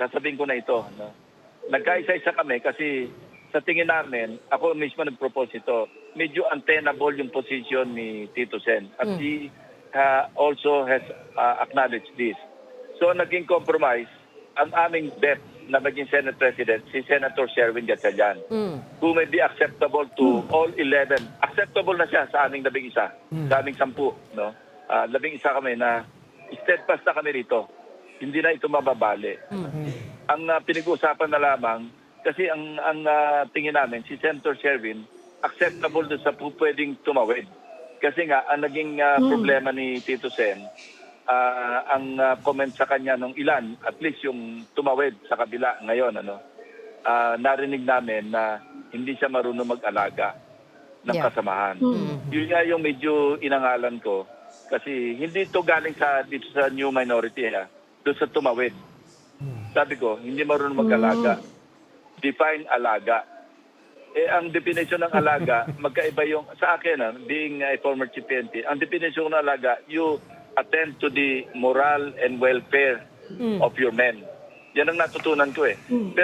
sasabihin ko na ito. No? Nagkaisa-isa kami kasi sa tingin namin, ako mismo nag-propose ito, medyo untenable yung position ni Tito Sen. At he also has acknowledged this. So naging compromise, ang aming bet na maging Senate President, si Senator Sherwin Gatchalian, who may be acceptable to all 11. Acceptable na siya sa aming 11, sa aming 10. No? 11 kami na steadfast na kami rito. Hindi na ito mababali. Ang pinag-uusapan na lamang, kasi ang tingin namin, si Senator Sherwin, acceptable doon sa pwedeng tumawid. Kasi nga, ang naging problema ni Tito Sen, ang comment sa kanya nung ilan, at least yung tumawid sa kabila ngayon, narinig namin na hindi siya marunong mag-alaga ng kasamahan. Yun nga yung medyo inangalan ko, kasi hindi ito galing dito sa new minority, doon sa tumawid. Sabi ko, hindi marunong mag-alaga. Define alaga. Ang definition ng alaga, magkaiba yung, sa akin, being a former chief PNP, ang definition ng alaga, you attend to the moral and welfare of your men. Yan ang natutunan ko